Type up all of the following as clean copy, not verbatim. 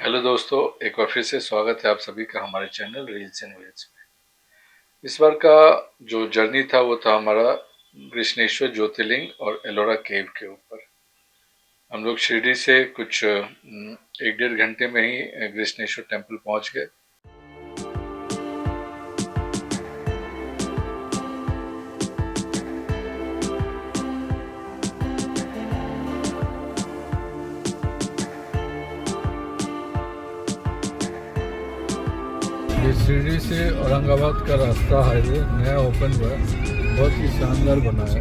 Hello दोस्तों, एक बार फिर से स्वागत है आप सभी का हमारे चैनल रील्स एंड वेल्स में। इस बार का जो जर्नी था वो था हमारा कृष्णेश्वर ज्योतिर्लिंग और एलोरा केव के ऊपर। हम लोग शिरडी से कुछ 1-1.5 घंटे में ही कृष्णेश्वर टेम्पल पहुंच गए। ये शिरडी से औरंगाबाद का रास्ता हाईवे नया ओपन हुआ, बहुत ही शानदार बना है।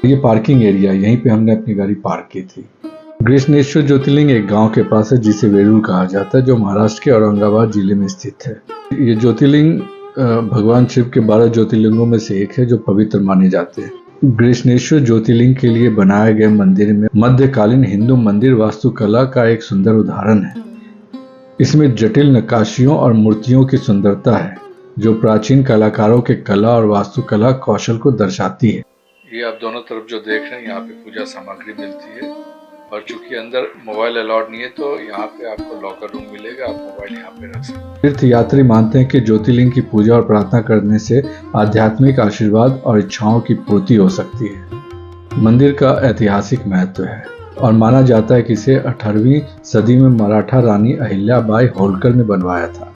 ये पार्किंग एरिया, यहीं पे हमने अपनी गाड़ी पार्क की थी। कृष्णेश्वर ज्योतिर्लिंग एक गांव के पास है जिसे वेरूर कहा जाता है, जो महाराष्ट्र के औरंगाबाद जिले में स्थित है। ये ज्योतिर्लिंग भगवान शिव के 12 ज्योतिर्लिंगों में से एक है जो पवित्र माने जाते हैं। कृष्णेश्वर ज्योतिर्लिंग के लिए बनाए गए मंदिर में मध्यकालीन हिंदू मंदिर वास्तुकला का एक सुंदर उदाहरण है। इसमें जटिल नक्काशियों और मूर्तियों की सुंदरता है जो प्राचीन कलाकारों के कला और वास्तुकला कौशल को दर्शाती है। ये आप दोनों तरफ जो देख रहे हैं, यहाँ पे पूजा सामग्री मिलती है और चूंकि अंदर मोबाइल अलाउड नहीं है तो यहाँ पे आपको लॉकर रूम मिलेगा, आप मोबाइल यहाँ पे रख सकते हैं। तीर्थ यात्री मानते हैं कि ज्योतिर्लिंग की पूजा और प्रार्थना करने से आध्यात्मिक आशीर्वाद और इच्छाओं की पूर्ति हो सकती है। मंदिर का ऐतिहासिक महत्व है और माना जाता है कि इसे 18वीं सदी में मराठा रानी अहिल्याबाई होलकर ने बनवाया था।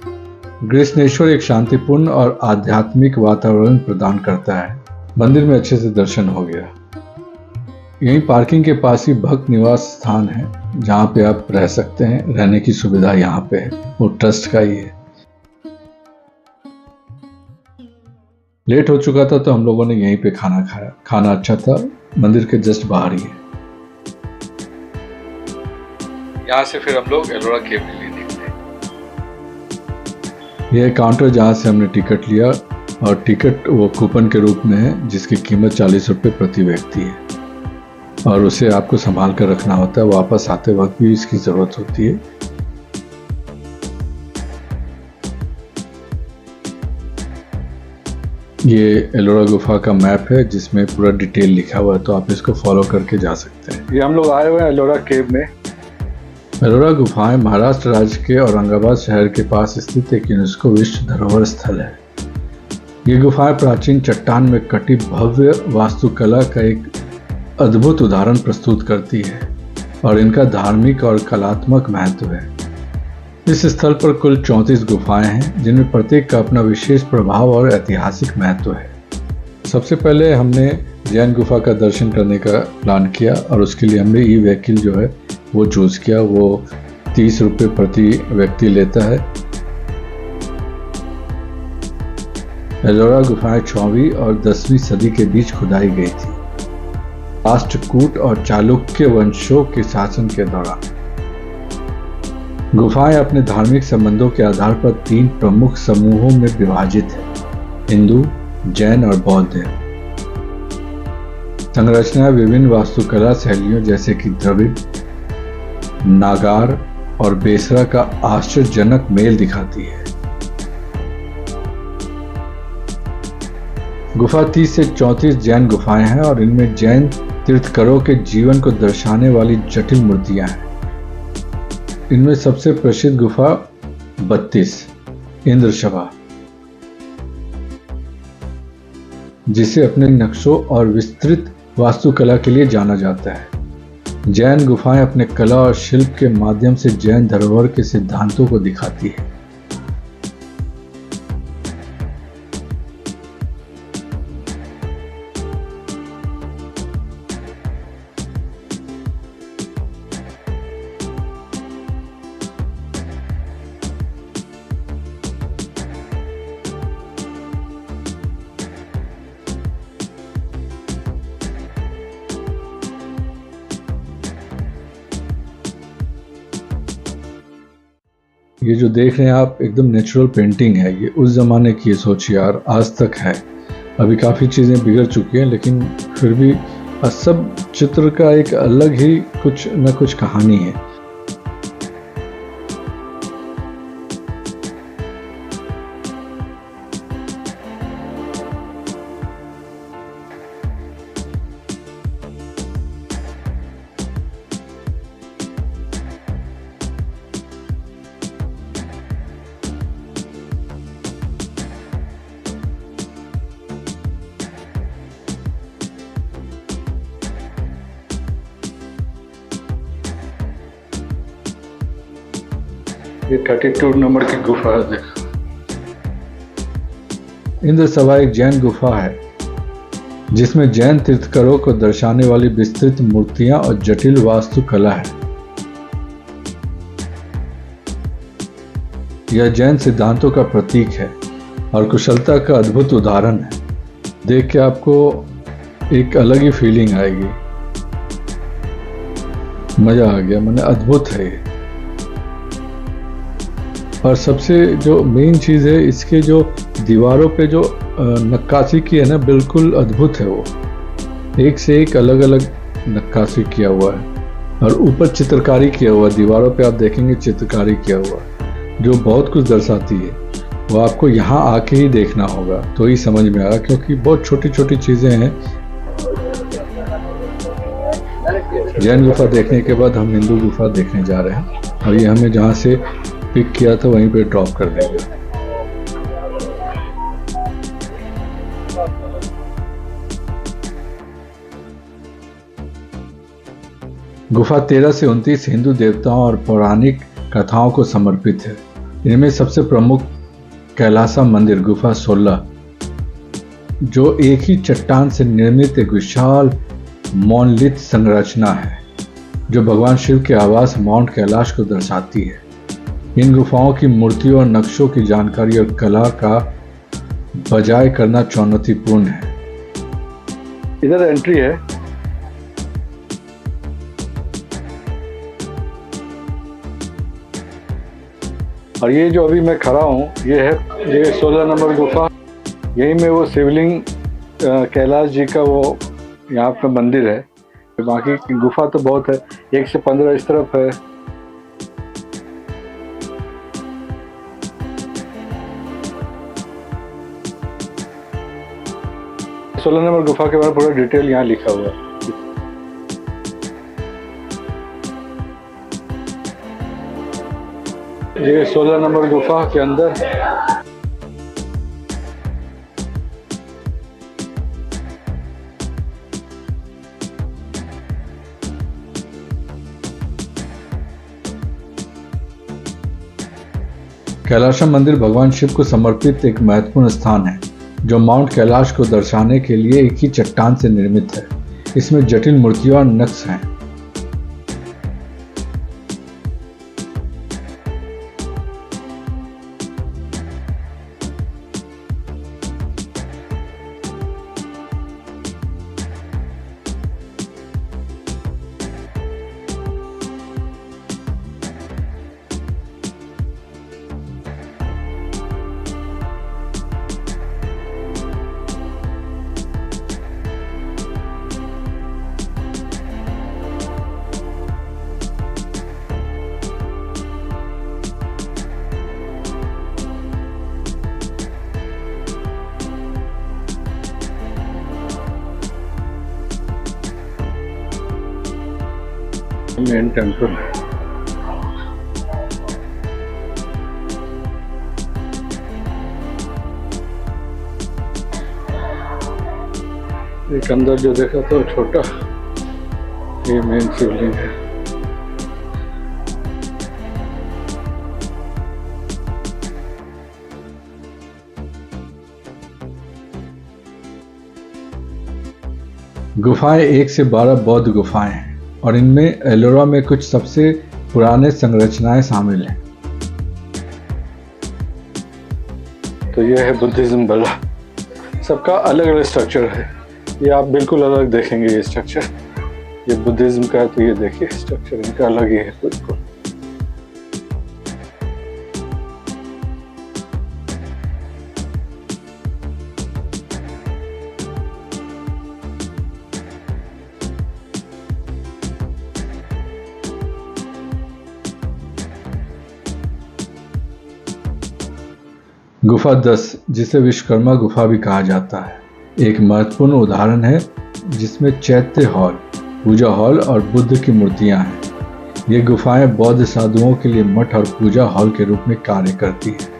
कृष्णेश्वर एक शांतिपूर्ण और आध्यात्मिक वातावरण प्रदान करता है। मंदिर में अच्छे से दर्शन हो गया। यहीं पार्किंग के पास ही भक्त निवास स्थान है जहाँ पे आप रह सकते हैं। रहने की सुविधा यहाँ पे है, वो ट्रस्ट का ही है। लेट हो चुका था तो हम लोगों ने यहीं पे खाना खाया। खाना अच्छा था, मंदिर के जस्ट बाहर ही है। यहाँ से फिर हम लोग एलोरा केव के लिए निकले। यह काउंटर जहाँ से हमने टिकट लिया और टिकट वो कूपन के रूप में है जिसकी कीमत 40 रुपये प्रति व्यक्ति है और उसे आपको संभाल कर रखना होता है। वापस आते वक्त भी इसकी जरूरत होती है। ये एलोरा गुफा का मैप है जिसमें पूरा डिटेल लिखा हुआ है, तो आप इसको फॉलो करके जा सकते हैं। ये हम लोग आए हुए हैं एलोरा केव में। एलोरा गुफाएं महाराष्ट्र राज्य के औरंगाबाद शहर के पास स्थित एक यूनेस्को विश्व धरोहर स्थल है। ये गुफाएं प्राचीन चट्टान में कटी भव्य वास्तुकला का एक अद्भुत उदाहरण प्रस्तुत करती है और इनका धार्मिक और कलात्मक महत्व है। इस स्थल पर कुल 34 गुफाएं हैं जिनमें प्रत्येक का अपना विशेष प्रभाव और ऐतिहासिक महत्व है। सबसे पहले हमने जैन गुफा का दर्शन करने का प्लान किया और उसके लिए हमने ई व्हीकल जो है वो चूज किया। वो 30 रुपये प्रति व्यक्ति लेता है। एलोरा गुफाएं 6वीं और 10वीं सदी के बीच खुदाई गई थी, राष्ट्रकूट और चालुक्य वंशों के शासन के दौरान। गुफाएं अपने धार्मिक संबंधों के आधार पर 3 प्रमुख समूहों में विभाजित है, हिंदू, जैन और बौद्ध। संरचनाएं विभिन्न वास्तुकला शैलियों जैसे कि द्रविड़, नागार और बेसरा का आश्चर्यजनक मेल दिखाती है। गुफा 30 से 34 जैन गुफाएं हैं और इनमें जैन तीर्थकरों के जीवन को दर्शाने वाली जटिल मूर्तियां हैं। इनमें सबसे प्रसिद्ध गुफा 32 इंद्रशभा, जिसे अपने नक्शों और विस्तृत वास्तुकला के लिए जाना जाता है। जैन गुफाएं अपने कला और शिल्प के माध्यम से जैन धरोहर के सिद्धांतों को दिखाती है। ये जो देख रहे हैं आप एकदम नेचुरल पेंटिंग है। ये उस ज़माने की सोचिए यार, आज तक है। अभी काफ़ी चीज़ें बिगड़ चुकी हैं लेकिन फिर भी और सब चित्र का एक अलग ही कुछ न कुछ कहानी है। ये 32 नंबर की गुफा है, देखो। इंद्र सभा एक जैन गुफा है जिसमें जैन तीर्थंकरों को दर्शाने वाली विस्तृत मूर्तियां और जटिल वास्तुकला है। यह जैन सिद्धांतों का प्रतीक है और कुशलता का अद्भुत उदाहरण है। देख के आपको एक अलग ही फीलिंग आएगी, मजा आ गया, मैंने अद्भुत है ये। और सबसे जो मेन चीज़ है, इसके जो दीवारों पे जो नक्काशी की है ना, बिल्कुल अद्भुत है वो। एक से एक अलग अलग नक्काशी किया हुआ है और ऊपर चित्रकारी किया हुआ है। दीवारों पे आप देखेंगे चित्रकारी किया हुआ है जो बहुत कुछ दर्शाती है। वो आपको यहाँ आके ही देखना होगा तो ही समझ में आएगा, क्योंकि बहुत छोटी छोटी चीज़ें हैं। जैन गुफा देखने के बाद हम हिंदू गुफा देखने जा रहे हैं और ये हमें जहाँ से पिक किया था वहीं पे ड्रॉप कर देंगे। गुफा 13 से 29 हिंदू देवताओं और पौराणिक कथाओं को समर्पित है। इनमें सबसे प्रमुख कैलासा मंदिर गुफा 16, जो एक ही चट्टान से निर्मित एक विशाल मोनलिथ संरचना है जो भगवान शिव के आवास माउंट कैलाश को दर्शाती है। इन गुफाओं की मूर्तियों और नक्शों की जानकारी और कला का बजाय करना चुनौतीपूर्ण है। इधर एंट्री है। और ये जो अभी मैं खड़ा हूँ ये 16 नंबर गुफा। यही में वो शिवलिंग कैलाश जी का वो यहाँ पे मंदिर है। बाकी गुफा तो बहुत है, 1 से 15 इस तरफ है। सोलह नंबर गुफा के बारे में पूरा डिटेल यहाँ लिखा हुआ है। ये 16 नंबर गुफा के अंदर कैलाशम मंदिर भगवान शिव को समर्पित एक महत्वपूर्ण स्थान है जो माउंट कैलाश को दर्शाने के लिए एक ही चट्टान से निर्मित है। इसमें जटिल मूर्तियां और नक्श हैं। मेन टेंपल है। एक अंदर जो देखा तो छोटा, ये मेन शिवलिंग है। गुफाएं 1 से 12 बौद्ध गुफाएं हैं और इनमें एलोरा में कुछ सबसे पुराने संरचनाएं शामिल हैं। तो ये है बुद्धिज्म वाला, सबका अलग अलग स्ट्रक्चर है। ये आप बिल्कुल अलग देखेंगे ये स्ट्रक्चर। ये बुद्धिज्म का है तो ये देखिए स्ट्रक्चर इनका अलग ही है बिल्कुल। गुफा 10, जिसे विश्वकर्मा गुफा भी कहा जाता है, एक महत्वपूर्ण उदाहरण है जिसमें चैत्य हॉल, पूजा हॉल और बुद्ध की मूर्तियां हैं। ये गुफाएं बौद्ध साधुओं के लिए मठ और पूजा हॉल के रूप में कार्य करती हैं।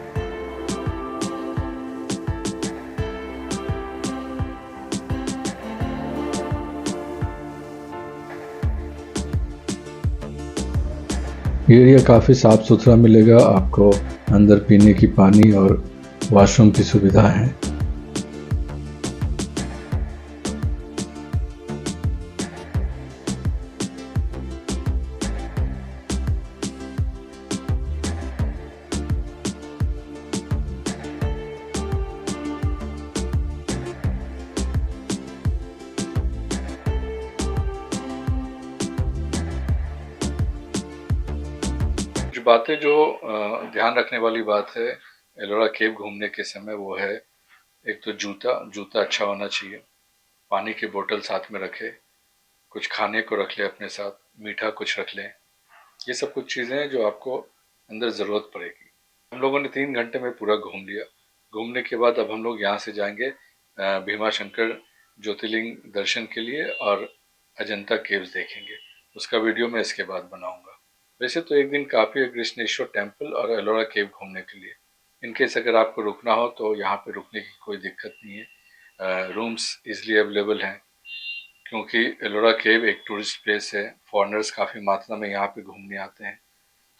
एरिया काफ़ी साफ सुथरा मिलेगा आपको, अंदर पीने की पानी और वॉशरूम की सुविधा है। कुछ बातें जो ध्यान रखने वाली बात है एलोरा केव घूमने के समय, वो है एक तो जूता जूता अच्छा होना चाहिए, पानी की बोतल साथ में रखें, कुछ खाने को रख लें अपने साथ, मीठा कुछ रख लें। ये सब कुछ चीज़ें हैं जो आपको अंदर ज़रूरत पड़ेगी। हम लोगों ने 3 घंटे में पूरा घूम लिया। घूमने के बाद अब हम लोग यहाँ से जाएंगे भीमा शंकर ज्योतिर्लिंग दर्शन के लिए और अजंता केव्स देखेंगे। उसका वीडियो मैं इसके बाद बनाऊंगा। वैसे तो एक दिन काफ़ी है कृष्णेश्वर टेम्पल और एलोरा केव घूमने के लिए। इनकेस अगर आपको रुकना हो तो यहाँ पे रुकने की कोई दिक्कत नहीं है, रूम्स इजली अवेलेबल हैं, क्योंकि एलोरा केव एक टूरिस्ट प्लेस है, फॉरेनर्स काफ़ी मात्रा में यहाँ पे घूमने आते हैं।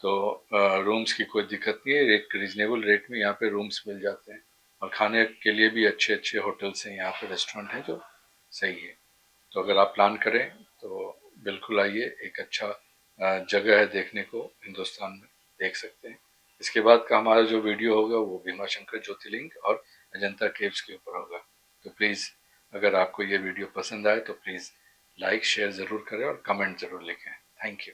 तो रूम्स की कोई दिक्कत नहीं है, एक रीजनेबल रेट में यहाँ पे रूम्स मिल जाते हैं और खाने के लिए भी अच्छे अच्छे होटल्स हैं, यहाँ पे रेस्टोरेंट हैं जो सही है। तो अगर आप प्लान करें तो बिल्कुल आइए, एक अच्छा जगह है देखने को, हिंदुस्तान में देख सकते हैं। इसके बाद का हमारा जो वीडियो होगा वो भीमा शंकर ज्योतिर्लिंग और अजंता केव्स के ऊपर होगा। तो प्लीज़ अगर आपको ये वीडियो पसंद आए तो प्लीज़ लाइक शेयर ज़रूर करें और कमेंट ज़रूर लिखें। Thank you.